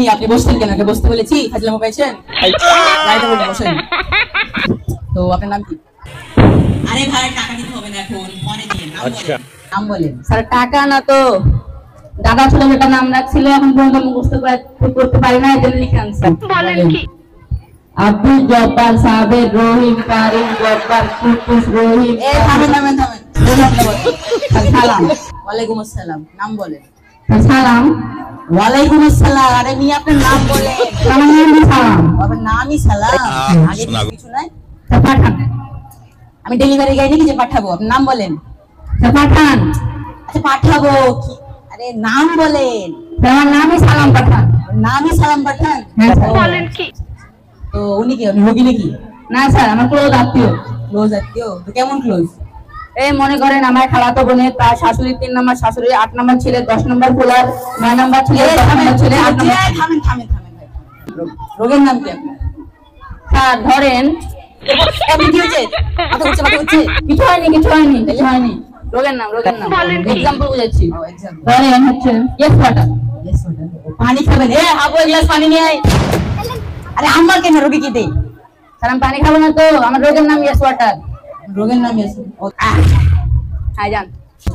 হয়নি, আপনি বসছেন কেন? বসতে বলেছি, ফাজলামো পাইছেন? গাড়িতে বলুন, বসেন। তো আপনার নাম কি? আরে ভাই টাকা দিতে হবে না, এখন পরে দিয়ে নাম বলেন। স্যার টাকা না তো, দাদা ছিল যেটা নাম রাখছিল এখন পর্যন্ত মুখস্থ করতে পারি না, এজন্য লিখে আনছি। বলেন কি? আব্দুল জব্বার, সাবের, রহিম, কারিম, জব্বার, কুদ্দুস, রহিম। থামেন। সালাম। ওয়ালাইকুম আসসালাম। নাম বলেন। সালাম। ওয়ালাইকুম আসসালাম। আরে মিয়া আপনার নাম বলেন। আমার নাম সালাম। আপনার নামই সালাম, আগে কিছু নাই। পাঠান। আমি ডেলিভারি গাড়ি নাকি যে পাঠাবো? আপনার নাম বলেন। পাঠান। আচ্ছা পাঠাবো কি? আরে নাম বলেন। আমার নামই সালাম পাঠান। নামই সালাম পাঠান। বলেন কি? তো উনি কি, আপনি রোগী নাকি? না স্যার, আমার ক্লোজ আত্মীয়। ক্লোজ আত্মীয়? তো কেমন ক্লোজ? এই মনে করেন আমার খালাতো বোনের, তার শাশুড়ি 3 নম্বর, শাশুড়ি 8 নম্বর ছেলে, 10 নম্বর পোলার, 9 নম্বর ছেলে, 10 নম্বর ছেলে, 8 নম্বর। থামেন ভাই। রোগের নাম কি আপনার? স্যার ধরেন, আপনি কি হয়েছে? মাথা ঘুরছে? কিছু হয়নি। রোগের নাম এক্সাম্পল বুঝাচ্ছি। ধরেন হচ্ছে ইয়েস ওয়াটার। পানি খাবেন? হাবু এক গ্লাস পানি নিয়ে আয়। আরে আমার কেন, রোগী কি দেই? স্যার আমি পানি খাবো না তো, আমার রোগের নাম ইয়েস ওয়াটার। রোগের নাম ইয়েস। হ্যাঁ জান।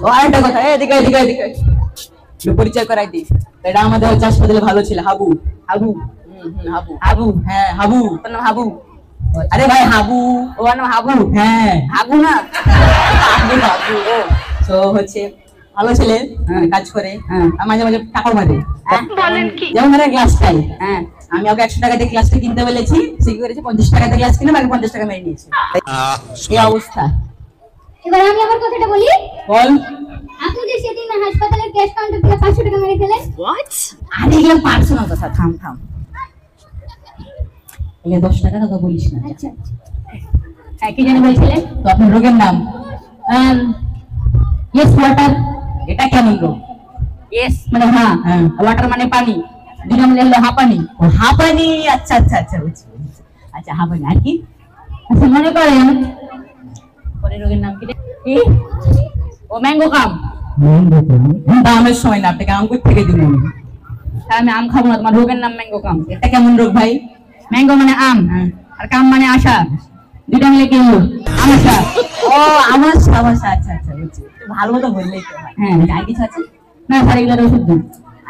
ও আরেকটা কথা, এদিকে একটু পরিচয় করাই দিই। এটা আমাদের হচ্ছে হাসপাতালে ভালো ছিল, হাবু। হাবু। হ্যাঁ হাবু। ওর নাম হাবু। আরে ভাই হাবু। ওর নাম হাবু। হ্যাঁ হাবু না, হাবু। ও তো হচ্ছে ভালো ছেলে, কাজ করে, আর মাঝে মাঝে টাকা মারে। বলেন কি? যেমন ধরেন গ্লাস খাই, হ্যাঁ আমি ওকে 100 টাকা দিয়ে গ্লাসটা কিনতে বলেছি, সে কি করেছে 50 টাকা দিয়ে গ্লাস কিনে বাকি 50 টাকা মেরে নিয়েছে। এই অবস্থা। এবার আমি আমার কথাটা বলি। বল। আপনি যে সেদিন হাসপাতালের ক্যাশ কাউন্টার থেকে 500 টাকা মেরে ফেলেন। আরে এগুলো পার্সোনাল কথা, থাম। এগুলো 10 টাকা কথা বলিস না। আচ্ছা হ্যাঁ কি জানি বলছিলেন? তো আপনার রোগের নাম? Yes water. এটা কেমন রোগ? ইয়েস মানে হ্যাঁ, ওয়াটার মানে পানি, দুটো মিলে হলো হাঁপানি। ও হাঁপানি। আচ্ছা বুঝছি। আচ্ছা হাঁপানি। আর কি? আচ্ছা মনে করেন পরে রোগের নাম কি? ও ম্যাঙ্গো কাম। আমের সময় না, আপনাকে আম কই থেকে দিব? আমি আম খাবো না, তোমার রোগের নাম ম্যাঙ্গো কাম। এটা কেমন রোগ ভাই? ম্যাঙ্গো মানে আম, আর কাম মানে আশা, দুটো মিলে কি হলো? আমাশা। ও আমাশা। আচ্ছা বুঝছি। ভালো মতো বললেই তো হয়। হ্যাঁ আর কিছু আছে? না স্যার এগুলোর ওষুধ দিন।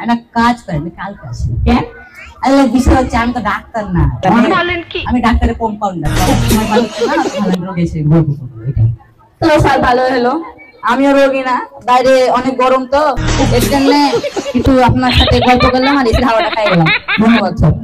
একটা কাজ করেন, কালকে আসি। কেন? আরে বিষয় হচ্ছে আমি তো ডাক্তার না, বলেন কি? আমি ডাক্তারের কম্পাউন্ডার। রোগ এসে বলবো এটাই। তো স্যার ভালো হলো, আমিও রোগী না, বাইরে অনেক গরম তো এর জন্য কিছু আপনার সাথে গল্প করলাম আর এসে হাওয়াটা খাই গেলাম। ধন্যবাদ স্যার।